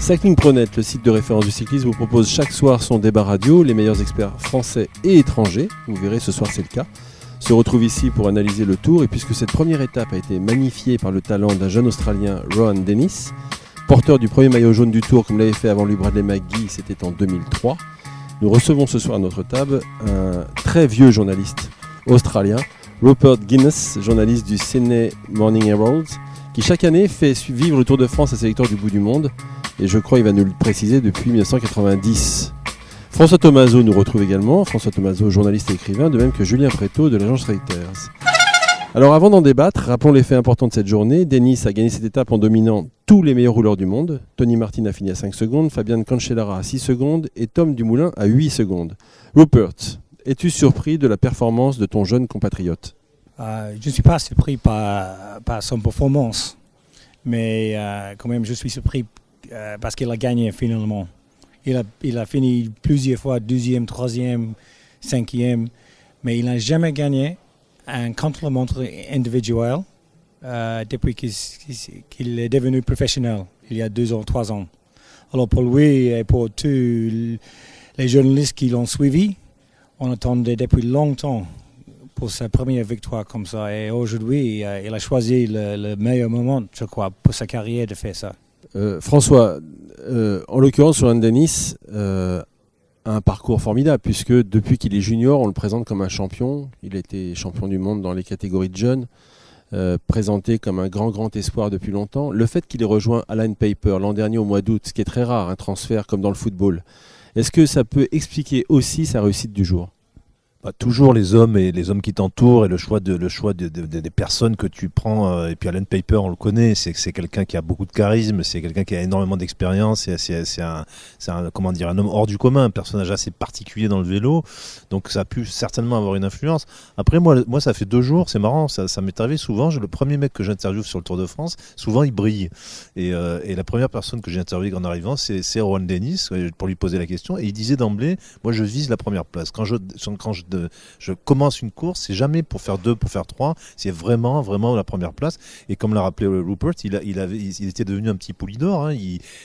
Cycling.net, le site de référence du cyclisme, vous propose chaque soir son débat radio. Les meilleurs experts français et étrangers, vous verrez ce soir c'est le cas, se retrouvent ici pour analyser le Tour. Et puisque cette première étape a été magnifiée par le talent d'un jeune Australien, Rohan Dennis, porteur du premier maillot jaune du Tour comme l'avait fait avant lui Bradley McGee, c'était en 2003, nous recevons ce soir à notre table un très vieux journaliste australien, Rupert Guinness, journaliste du Sydney Morning Herald, qui chaque année fait vivre le Tour de France à ses lecteurs du bout du monde, et je crois qu'il va nous le préciser depuis 1990. François Thomazeau nous retrouve également, François Thomazeau, journaliste et écrivain, de même que Julien Prétot de l'agence Reuters. Alors avant d'en débattre, rappelons les faits importants de cette journée. Dennis a gagné cette étape en dominant tous les meilleurs rouleurs du monde. Tony Martin a fini à 5 secondes, Fabian Cancellara à 6 secondes et Tom Dumoulin à 8 secondes. Rupert, es-tu surpris de la performance de ton jeune compatriote ? Je ne suis pas surpris par son performance, mais quand même je suis surpris parce qu'il a gagné finalement. Il a fini plusieurs fois deuxième, troisième, cinquième, mais il n'a jamais gagné un contre-la-montre individuel depuis qu'il est devenu professionnel, il y a 2 ans, 3 ans. Alors pour lui et pour tous les journalistes qui l'ont suivi, on attendait depuis longtemps pour sa première victoire comme ça. Et aujourd'hui, il a choisi le meilleur moment, je crois, pour sa carrière de faire ça. François, en l'occurrence, Rohan Dennis a un parcours formidable, puisque depuis qu'il est junior, on le présente comme un champion. Il a été champion du monde dans les catégories de jeunes, présenté comme un grand espoir depuis longtemps. Le fait qu'il ait rejoint Alan Paper l'an dernier au mois d'août, ce qui est très rare, un transfert comme dans le football, est-ce que ça peut expliquer aussi sa réussite du jour ? Toujours les hommes qui t'entourent et le choix des personnes que tu prends. Et puis Alan Paper, on le connaît, c'est quelqu'un qui a beaucoup de charisme, c'est quelqu'un qui a énormément d'expérience, c'est un homme hors du commun, un personnage assez particulier dans le vélo. Donc ça a pu certainement avoir une influence. Après moi ça fait 2 jours, c'est marrant, ça m'est arrivé souvent. Le premier mec que j'interviewe sur le Tour de France, souvent il brille. Et la première personne que j'ai interviewée en arrivant, c'est Rohan Dennis pour lui poser la question. Et il disait d'emblée, moi je vise la première place. Quand je commence une course, c'est jamais pour faire 2, pour faire 3, c'est vraiment la première place. Et comme l'a rappelé Rupert, il était devenu un petit poulidor, hein.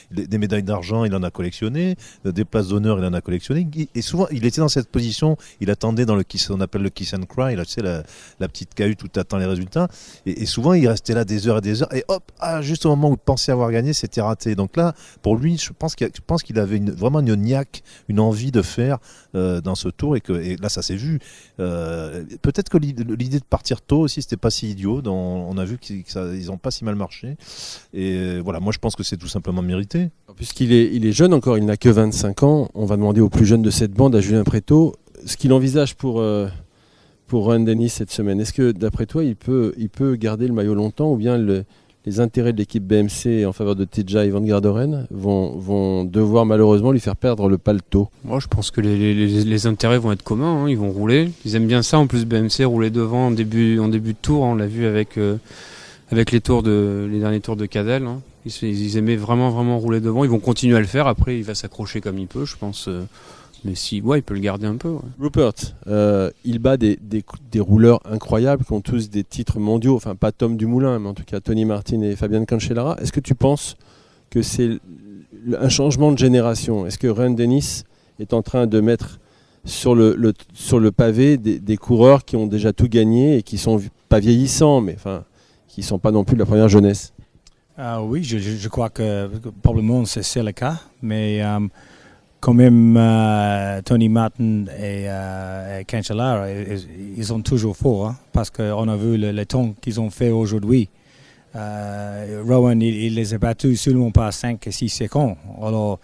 Des médailles d'argent, il en a collectionné, des places d'honneur, il en a collectionné. Et souvent, il était dans cette position, il attendait dans on appelle le kiss and cry, là, tu sais, la petite cahute où tu attends les résultats. Et souvent, il restait là des heures et des heures. Et hop, juste au moment où il pensait avoir gagné, c'était raté. Donc là, pour lui, je pense qu'il avait vraiment une niaque, une envie de faire dans ce tour. Et là, ça s'est vu. Peut-être que l'idée de partir tôt aussi, c'était pas si idiot. On a vu qu'ils ont pas si mal marché. Et voilà, moi je pense que c'est tout simplement mérité. Puisqu'il est jeune encore, il n'a que 25 ans, on va demander au plus jeune de cette bande, à Julien Prétot, ce qu'il envisage pour Rohan Dennis cette semaine. Est-ce que d'après toi, il peut garder le maillot longtemps, ou bien les intérêts de l'équipe BMC en faveur de Tejay Van Garderen vont devoir malheureusement lui faire perdre le paletot? Moi, je pense que les intérêts vont être communs, hein. Ils vont rouler. Ils aiment bien ça. En plus, BMC rouler devant en début de tour. On l'a vu avec les derniers tours de Cadel, hein. Ils aimaient vraiment rouler devant. Ils vont continuer à le faire. Après, il va s'accrocher comme il peut, je pense. Mais il peut le garder un peu. Ouais. Rupert, il bat des rouleurs incroyables qui ont tous des titres mondiaux. Enfin, pas Tom Dumoulin, mais en tout cas Tony Martin et Fabian Cancellara. Est-ce que tu penses que c'est un changement de génération? Est-ce que Rohan Dennis est en train de mettre sur le pavé des coureurs qui ont déjà tout gagné et qui sont pas vieillissants, mais enfin, qui sont pas non plus de la première jeunesse? Oui, je crois que probablement c'est le cas, mais quand même Tony Martin et Cancellara, ils sont toujours forts, hein, parce qu'on a vu le temps qu'ils ont fait aujourd'hui. Rohan, il les a battus seulement par 5 et 6 secondes. Alors,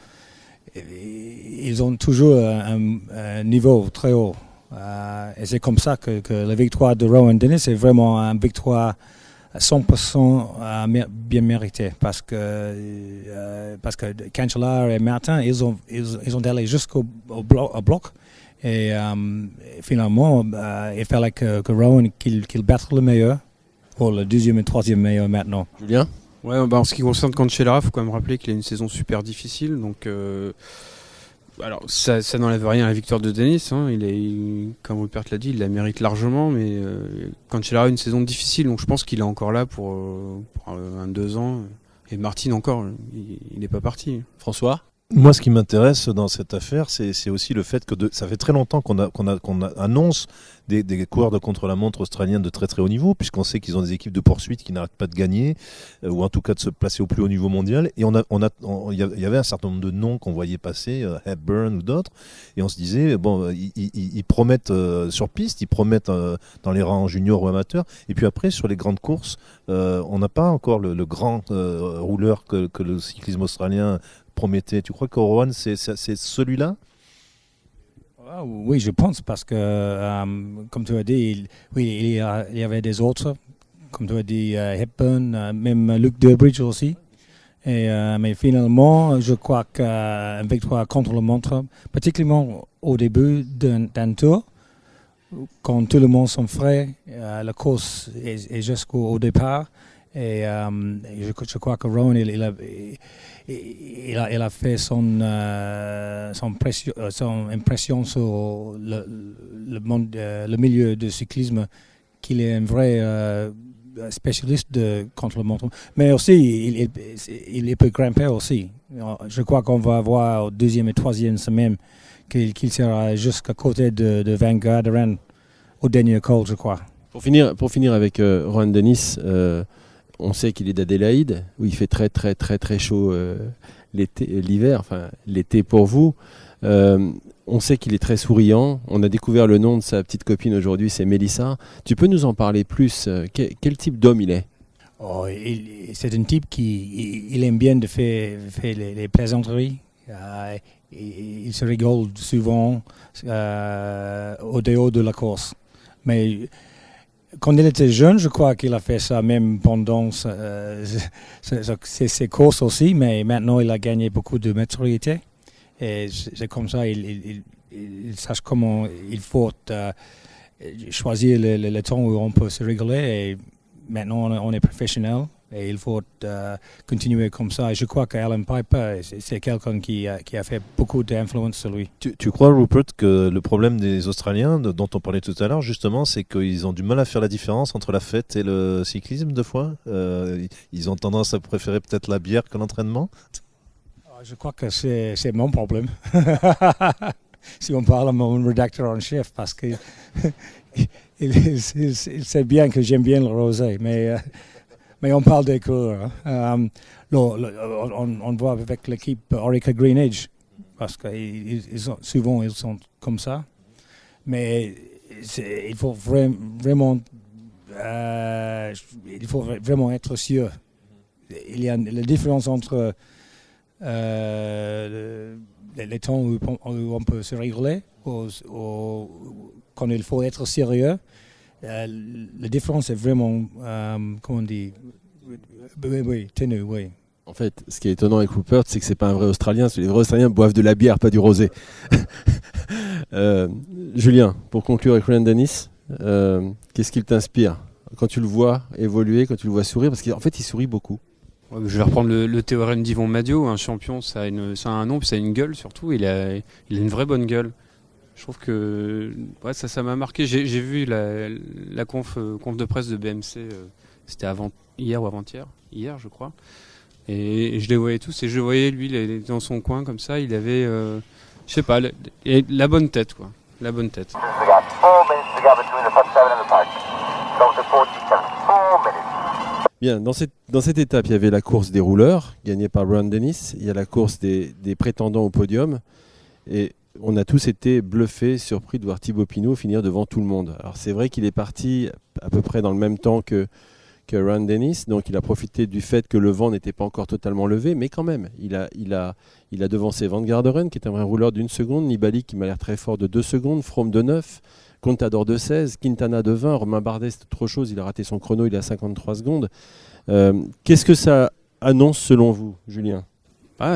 ils ont toujours un niveau très haut. Et c'est comme ça que la victoire de Rohan Dennis est vraiment une victoire 100% bien méritée, parce que Cancellara et Martin, ils ont allé jusqu'au bloc, et finalement il fallait que Rohan qu'il batte le meilleur pour le 2e et 3e meilleur maintenant. Julien? Ouais, en ce qui concerne Cancellara, il faut quand même rappeler qu'il a une saison super difficile, donc alors ça n'enlève rien à la victoire de Dennis, hein. Comme Rupert l'a dit, il la mérite largement, mais Cancellara a une saison difficile, donc je pense qu'il est encore là pour 2 ans. Et Martin encore, il n'est pas parti. François ? Moi, ce qui m'intéresse dans cette affaire, c'est aussi le fait que ça fait très longtemps qu'on annonce des coureurs de contre-la-montre australiens de très très haut niveau, puisqu'on sait qu'ils ont des équipes de poursuite qui n'arrêtent pas de gagner, ou en tout cas de se placer au plus haut niveau mondial. Et il y avait un certain nombre de noms qu'on voyait passer, Hepburn ou d'autres, et on se disait, bon, ils promettent sur piste, ils promettent dans les rangs juniors ou amateurs, et puis après, sur les grandes courses, on n'a pas encore le grand rouleur que le cyclisme australien promettait. Tu crois qu'Orowan, c'est celui-là ? Oui, je pense, parce que, comme tu as dit, il y avait des autres, comme tu as dit, Hepburn, même Luke Durbridge aussi. Mais finalement, je crois qu'une victoire contre le montre, particulièrement au début d'un tour, quand tout le monde sont frais, la course est jusqu'au départ. Et je crois que Rowan, il a fait son impression sur le milieu du cyclisme, qu'il est un vrai spécialiste contre le montre. Mais aussi, il peut grimper aussi. Je crois qu'on va voir au deuxième et troisième semaine qu'il sera jusqu'à côté de Vanguard au dernier col, je crois. Pour finir avec Rohan Dennis, on sait qu'il est d'Adélaïde, où il fait très très très très chaud l'hiver, enfin l'été pour vous. On sait qu'il est très souriant. On a découvert le nom de sa petite copine aujourd'hui, c'est Mélissa. Tu peux nous en parler plus ? Quel type d'homme il est ? C'est un type il aime bien de faire les plaisanteries. Il se rigole souvent au dehors de la course. Mais quand il était jeune, je crois qu'il a fait ça même pendant ses courses aussi, mais maintenant il a gagné beaucoup de maturité. Et c'est comme ça, il sache comment il faut choisir le temps où on peut se rigoler. Et maintenant on est professionnel et il faut continuer comme ça. Et je crois qu'Alan Piper, c'est quelqu'un qui a fait beaucoup d'influence sur lui. Tu crois, Rupert, que le problème des Australiens, dont on parlait tout à l'heure, justement, c'est qu'ils ont du mal à faire la différence entre la fête et le cyclisme, deux fois ? Ils ont tendance à préférer peut-être la bière que l'entraînement ? Je crois que c'est mon problème. Si on parle à mon rédacteur en chef, parce que c'est bien que j'aime bien le rosé, mais on parle des coureurs. On voit avec l'équipe Orica Green Edge, parce que souvent ils sont comme ça. Mais il faut vraiment être sûr. Il y a la différence entre les temps où on peut se rigoler, quand il faut être sérieux. La différence est vraiment, comment on dit, ténue, oui. En fait, ce qui est étonnant avec Rupert, c'est que c'est pas un vrai Australien. Les vrais Australiens boivent de la bière, pas du rosé. Julien, pour conclure avec Rohan Dennis, qu'est-ce qu'il t'inspire quand tu le vois évoluer, quand tu le vois sourire ? Parce qu'en fait, il sourit beaucoup. Ouais, je vais reprendre le théorème d'Yvon Madio. Un champion, ça a un nom, puis ça a une gueule surtout. Il a une vraie bonne gueule. Je trouve que ça m'a marqué. J'ai vu la conf de presse de BMC, c'était hier ou avant-hier, hier je crois. Et je les voyais tous, et je voyais lui, il était dans son coin comme ça, il avait, je sais pas, la bonne tête, quoi. La bonne tête. Bien, dans cette étape, il y avait la course des rouleurs, gagnée par Rohan Dennis. Il y a la course des prétendants au podium. Et on a tous été bluffés, surpris de voir Thibaut Pinot finir devant tout le monde. Alors c'est vrai qu'il est parti à peu près dans le même temps que Rohan Dennis, donc il a profité du fait que le vent n'était pas encore totalement levé, mais quand même, il a devancé Van Garderen, qui est un vrai rouleur d'1 seconde, Nibali qui m'a l'air très fort de 2 secondes, Froome de 9, Contador de 16, Quintana de 20, Romain Bardet c'est trop chose, il a raté son chrono, il est à 53 secondes. Qu'est-ce que ça annonce selon vous, Julien ?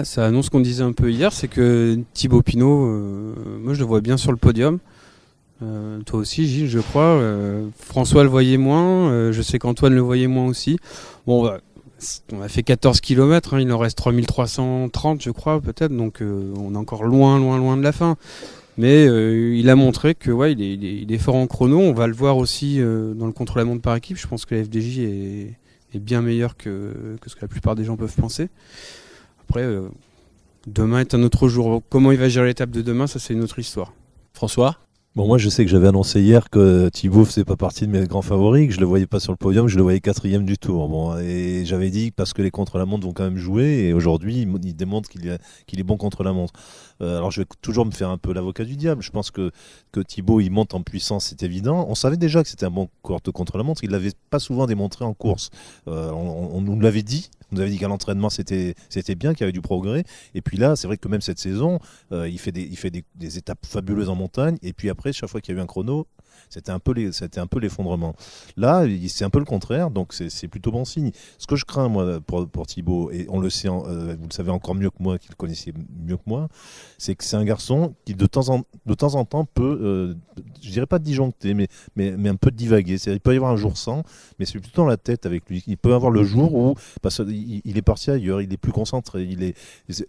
Ça annonce ce qu'on disait un peu hier, c'est que Thibaut Pinot, moi je le vois bien sur le podium. Toi aussi, Gilles, je crois. François le voyait moins. Je sais qu'Antoine le voyait moins aussi. Bon, on a fait 14 km. Il en reste 3330, je crois, peut-être. Donc, on est encore loin de la fin. Mais il a montré que il est fort en chrono. On va le voir aussi dans le contre-la-montre par équipe. Je pense que la FDJ est est bien meilleur que ce que la plupart des gens peuvent penser. Après, demain est un autre jour. Comment il va gérer l'étape de demain, ça c'est une autre histoire. François ? Bon, moi, je sais que j'avais annoncé hier que Thibaut faisait pas partie de mes grands favoris, que je le voyais pas sur le podium, je le voyais 4e du Tour. Bon, et j'avais dit parce que les contre-la-montre vont quand même jouer, et aujourd'hui, il démontre qu'il est bon contre la montre. Alors, je vais toujours me faire un peu l'avocat du diable. Je pense que Thibaut, il monte en puissance, c'est évident. On savait déjà que c'était un bon coureur de contre-la-montre. Il l'avait pas souvent démontré en course. On nous l'avait dit. On nous avait dit qu'à l'entraînement, c'était bien, qu'il y avait du progrès. Et puis là, c'est vrai que même cette saison, il fait des étapes fabuleuses en montagne. Et puis après, chaque fois qu'il y a eu un chrono, c'était un peu l'effondrement. Là, c'est un peu le contraire, donc c'est plutôt bon signe. Ce que je crains, moi, pour Thibaut, et on le sait, vous le savez encore mieux que moi, qui le connaissez mieux que moi, c'est que c'est un garçon qui de temps en temps peut, je dirais pas disjoncter, mais un peu divaguer. C'est-à-dire, il peut y avoir un jour sans, mais c'est plutôt dans la tête avec lui. Il peut avoir le jour où, parce qu'il est parti ailleurs, il est plus concentré.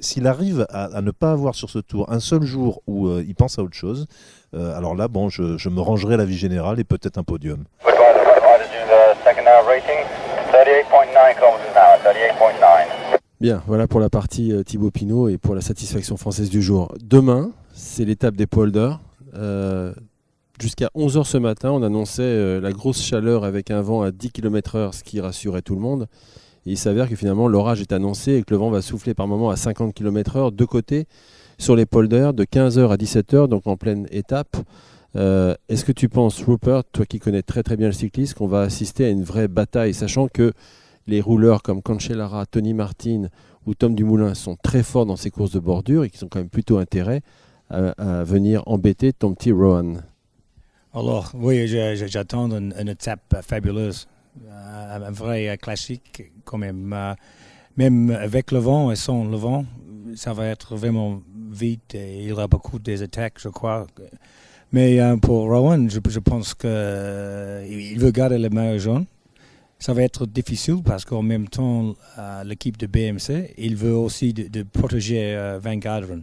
S'il arrive à ne pas avoir sur ce tour un seul jour où il pense à autre chose, alors là, bon, je me rangerai la vie générale et peut-être un podium. Bien, voilà pour la partie Thibaut Pinot et pour la satisfaction française du jour. Demain, c'est l'étape des polders. Jusqu'à 11h ce matin, on annonçait la grosse chaleur avec un vent à 10 km/h, ce qui rassurait tout le monde. Et il s'avère que finalement, l'orage est annoncé et que le vent va souffler par moment à 50 km/h de côté sur les polders de 15h à 17h, donc en pleine étape. Est-ce que tu penses, Rupert, toi qui connais très très bien le cyclisme, qu'on va assister à une vraie bataille, sachant que les rouleurs comme Cancellara, Tony Martin ou Tom Dumoulin sont très forts dans ces courses de bordure et qui ont quand même plutôt intérêt à venir embêter ton petit Rohan? Alors, oui, j'attends une étape fabuleuse, un vrai classique quand même. Même avec le vent et sans le vent, ça va être vraiment vite et il y aura beaucoup des attaques, je crois. Mais pour Rohan, je pense qu'il veut garder le maillot jaune. Ça va être difficile parce qu'en même temps, l'équipe de BMC, il veut aussi de protéger Van Garderen.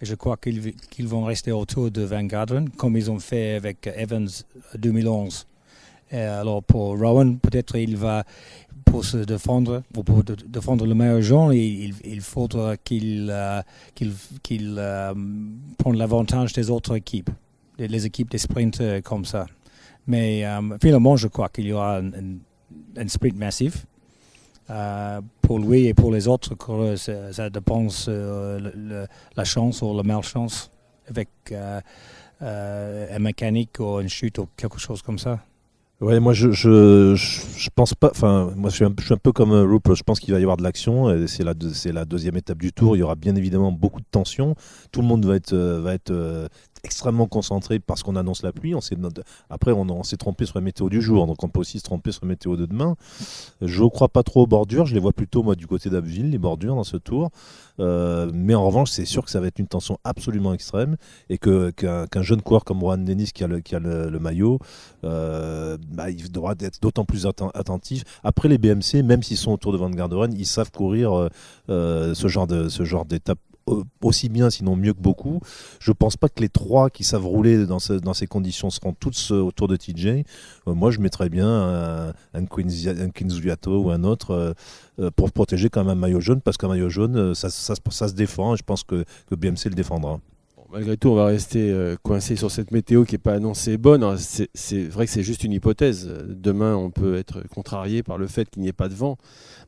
Et je crois qu'ils vont rester autour de Van Garderen, comme ils ont fait avec Evans 2011. Et alors pour Rohan, peut-être il va, pour se défendre, ou pour défendre le maillot jaune, il faudra qu'il prenne l'avantage des autres équipes, les équipes des sprinters comme ça. Mais finalement, je crois qu'il y aura un sprint massif. Pour lui et pour les autres coureurs, ça dépend la chance ou la malchance avec un mécanique ou une chute ou quelque chose comme ça. Ouais, moi je pense pas. Enfin, moi je suis un peu comme Rupert. Je pense qu'il va y avoir de l'action. C'est la deuxième étape du Tour. Il y aura bien évidemment beaucoup de tension. Tout le monde va être extrêmement concentré parce qu'on annonce la pluie. Après, on s'est trompé sur la météo du jour, donc on peut aussi se tromper sur la météo de demain. Je ne crois pas trop aux bordures. Je les vois plutôt moi du côté d'Abbeville, les bordures dans ce Tour. Mais en revanche, c'est sûr que ça va être une tension absolument extrême et qu'un jeune coureur comme Rohan Dennis qui a le maillot, il devra être d'autant plus attentif. Après, les BMC, même s'ils sont autour de Van Garderen, ils savent courir ce genre d'étape aussi bien, sinon mieux que beaucoup. Je pense pas que les trois qui savent rouler dans ces conditions seront tous autour de TJ. Moi, je mettrais bien un Quinzuato ou un autre pour protéger quand même un maillot jaune, parce qu'un maillot jaune, ça se défend, et je pense que BMC le défendra. Malgré tout, on va rester coincé sur cette météo qui n'est pas annoncée bonne. Alors, c'est vrai que c'est juste une hypothèse. Demain, on peut être contrarié par le fait qu'il n'y ait pas de vent.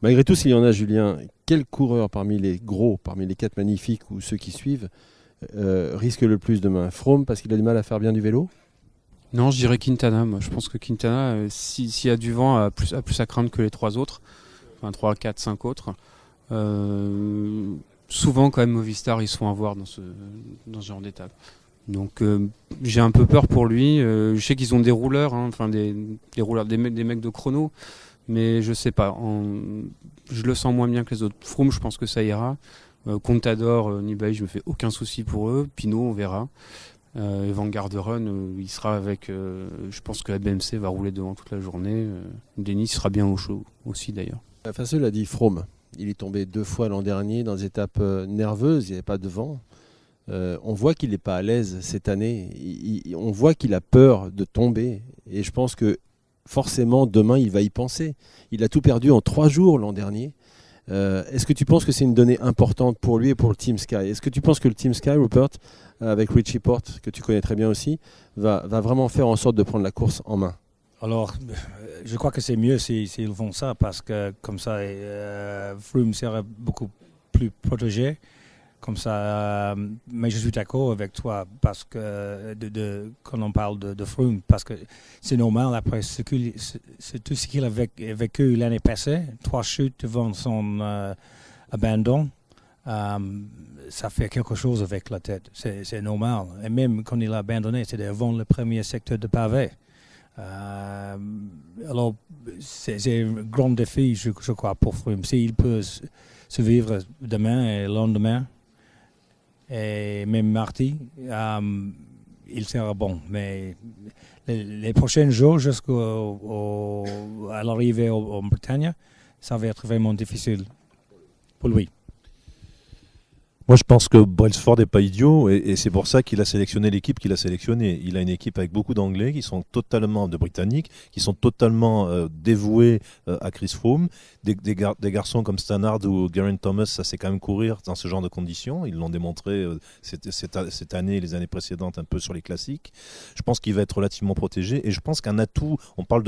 Malgré tout, s'il y en a, Julien, quel coureur parmi les gros, parmi les 4 magnifiques ou ceux qui suivent, risque le plus demain? Froome, parce qu'il a du mal à faire bien du vélo? Non, je dirais Quintana. Moi, je pense que Quintana, s'il y a du vent, a plus à craindre que les 3 autres. Enfin, 3, 4, 5 autres. Souvent, quand même, Movistar, ils se font avoir dans ce genre d'étape. Donc, j'ai un peu peur pour lui. Je sais qu'ils ont des rouleurs, des rouleurs, des mecs de chrono, mais je sais pas. Je le sens moins bien que les autres. Froome, je pense que ça ira. Contador, Nibali, je me fais aucun souci pour eux. Pinot, on verra. Van Garderen, il sera avec. Je pense que la BMC va rouler devant toute la journée. Denis sera bien au chaud aussi, d'ailleurs. Facile a dit Froome. Il est tombé 2 fois l'an dernier dans des étapes nerveuses, il n'y avait pas de vent. On voit qu'il n'est pas à l'aise cette année. On voit qu'il a peur de tomber. Et je pense que forcément demain il va y penser. Il a tout perdu en 3 jours l'an dernier. Est-ce que tu penses que c'est une donnée importante pour lui et pour le Team Sky? Est-ce que tu penses que le Team Sky, Rupert, avec Richie Porte, que tu connais très bien aussi, va vraiment faire en sorte de prendre la course en main? Alors, je crois que c'est mieux s'ils font ça parce que comme ça, Froome sera beaucoup plus protégé. Comme ça, mais je suis d'accord avec toi parce que quand on parle de Froome, parce que c'est normal après c'est tout ce qu'il a vécu l'année passée, 3 chutes devant son abandon, ça fait quelque chose avec la tête, c'est normal. Et même quand il a abandonné, c'était avant le premier secteur de pavé. Alors c'est un grand défi, je crois, pour Froome. S'il peut se vivre demain et le lendemain, et même mardi, il sera bon. Mais les prochains jours jusqu'à l'arrivée en Bretagne, ça va être vraiment difficile pour lui. Moi, je pense que Brailsford n'est pas idiot et c'est pour ça qu'il a sélectionné l'équipe qu'il a sélectionnée. Il a une équipe avec beaucoup d'Anglais qui sont totalement de Britanniques, qui sont totalement dévoués à Chris Froome. Des garçons comme Stannard ou Geraint Thomas, ça sait quand même courir dans ce genre de conditions. Ils l'ont démontré cette année et les années précédentes un peu sur les classiques. Je pense qu'il va être relativement protégé et je pense qu'un atout, on parle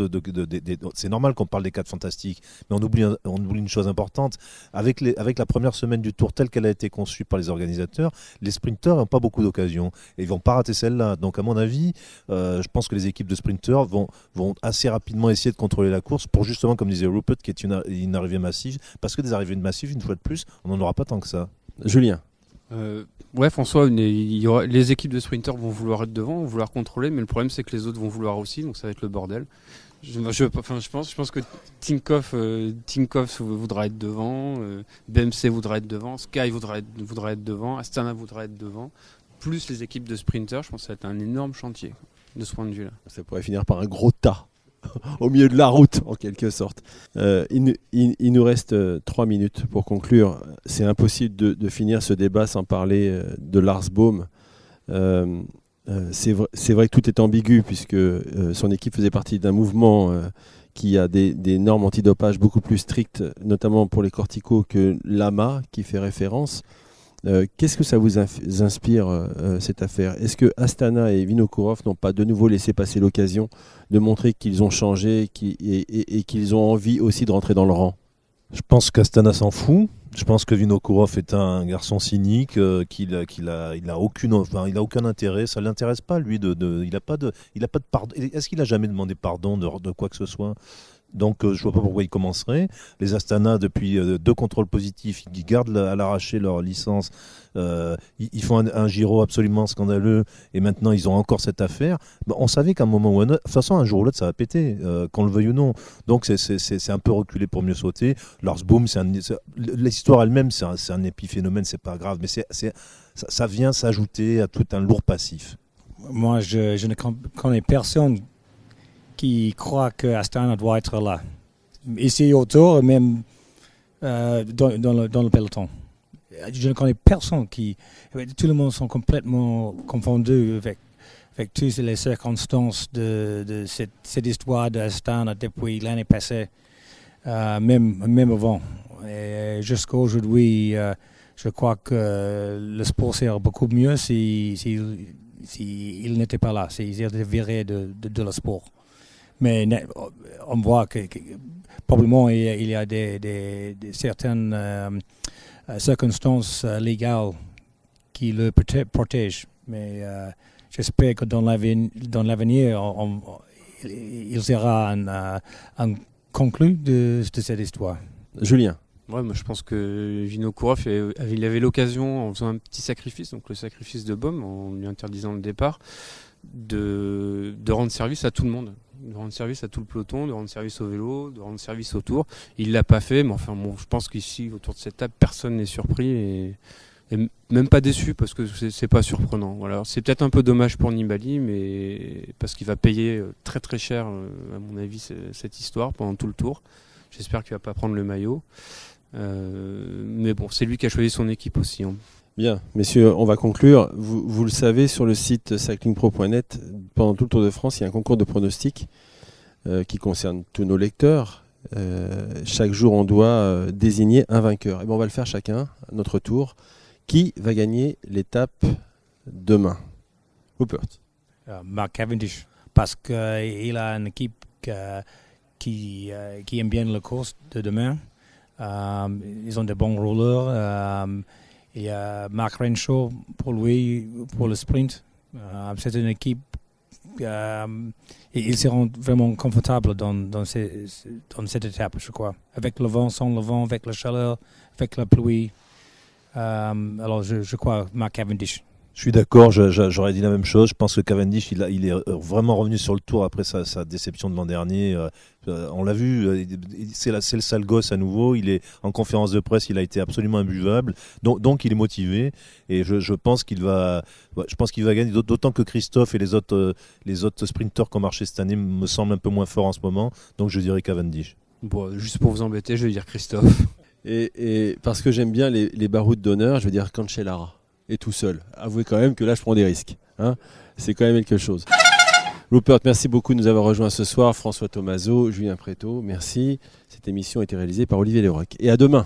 c'est normal qu'on parle des 4 fantastiques, mais on oublie une chose importante. Avec la première semaine du Tour telle qu'elle a été conçue par les organisateurs, les sprinteurs n'ont pas beaucoup d'occasions et ils vont pas rater celle-là. Donc à mon avis, je pense que les équipes de sprinteurs vont assez rapidement essayer de contrôler la course pour justement, comme disait Rupert, qui est une arrivée massive, parce que des arrivées massives, une fois de plus, on n'en aura pas tant que ça. Julien. Ouais, François, les équipes de sprinteurs vont vouloir être devant, vont vouloir contrôler, mais le problème c'est que les autres vont vouloir aussi, donc ça va être le bordel. Je pense que Tinkoff voudra être devant, BMC voudra être devant, Sky voudra être devant, Astana voudra être devant, plus les équipes de sprinters. Je pense que ça va être un énorme chantier de ce point de vue-là. Ça pourrait finir par un gros tas au milieu de la route, en quelque sorte. Il nous reste 3 minutes pour conclure. C'est impossible de finir ce débat sans parler de Lars Boom. C'est vrai que tout est ambigu puisque son équipe faisait partie d'un mouvement qui a des normes antidopage beaucoup plus strictes, notamment pour les corticaux, que l'AMA qui fait référence. Qu'est-ce que ça vous inspire cette affaire? Est-ce que Astana et Vinokourov n'ont pas de nouveau laissé passer l'occasion de montrer qu'ils ont changé et qu'ils ont envie aussi de rentrer dans le rang? Je pense qu'Astana s'en fout. Je pense que Vinokourov est un garçon cynique, qu'il a aucun intérêt. Ça l'intéresse pas, lui. Il a pas de pardon. Est-ce qu'il a jamais demandé pardon de quoi que ce soit? Donc je vois pas pourquoi ils commenceraient. Les Astana, depuis 2 contrôles positifs, ils gardent à l'arraché leur licence. Ils font un Giro absolument scandaleux et maintenant ils ont encore cette affaire. On savait qu'à un moment ou un autre, de toute façon un jour ou l'autre ça va péter, qu'on le veuille ou non. Donc c'est un peu reculé pour mieux sauter. Lars Boom, l'histoire elle-même c'est un épiphénomène, c'est pas grave, mais ça vient s'ajouter à tout un lourd passif. Moi je ne connais personne qui croit que Astana doit être là. Ici autour, même dans le peloton. Je ne connais personne qui... Tout le monde sont complètement confondus avec toutes les circonstances de cette histoire d'Astana depuis l'année passée, même avant. Et jusqu'à aujourd'hui, je crois que le sport serait beaucoup mieux s'il n'était pas là, s'il était viré de le sport. Mais on voit que probablement il y a des certaines circonstances légales qui le protègent. Mais j'espère que dans l'avenir, il sera un conclu de cette histoire. Julien. Ouais, moi je pense que Vinokourov il avait l'occasion, en faisant un petit sacrifice, donc le sacrifice de Bohm, en lui interdisant le départ, de rendre service à tout le monde, de rendre service à tout le peloton, de rendre service au vélo, de rendre service au Tour. Il l'a pas fait, mais enfin bon, je pense qu'ici autour de cette table personne n'est surpris et même pas déçu parce que c'est pas surprenant. Voilà, c'est peut-être un peu dommage pour Nibali, mais parce qu'il va payer très très cher à mon avis cette histoire pendant tout le Tour. J'espère qu'il va pas prendre le maillot, mais bon, c'est lui qui a choisi son équipe aussi, hein. Bien, messieurs, on va conclure. Vous le savez, sur le site cyclingpro.net, pendant tout le Tour de France, il y a un concours de pronostics. qui concerne tous nos lecteurs. Chaque jour, on doit désigner un vainqueur. Et bien, on va le faire chacun, à notre tour. Qui va gagner l'étape demain? Rupert. Mark Cavendish, parce qu'il a une équipe qui aime bien la course de demain. Ils ont de bons rouleurs. Et Mark Renshaw, pour lui, pour le sprint, c'est une équipe. Et ils seront vraiment confortables dans cette étape, je crois. Avec le vent, sans le vent, avec la chaleur, avec la pluie. Alors, je crois Mark Cavendish. Je suis d'accord, j'aurais dit la même chose. Je pense que Cavendish, il est vraiment revenu sur le tour après sa déception de l'an dernier. On l'a vu, c'est le sale gosse à nouveau. Il est en conférence de presse, il a été absolument imbuvable. Donc il est motivé et je pense qu'il va gagner. D'autant que Christophe et les autres sprinteurs qui ont marché cette année me semblent un peu moins forts en ce moment. Donc je dirais Cavendish. Bon, juste pour vous embêter, je vais dire Christophe. Et parce que j'aime bien les baroutes d'honneur, je vais dire Cancellara. Et tout seul. Avouez quand même que là, je prends des risques. Hein, c'est quand même quelque chose. Rupert, merci beaucoup de nous avoir rejoints ce soir. François Thomazeau, Julien Préto, merci. Cette émission a été réalisée par Olivier Léroc. Et à demain.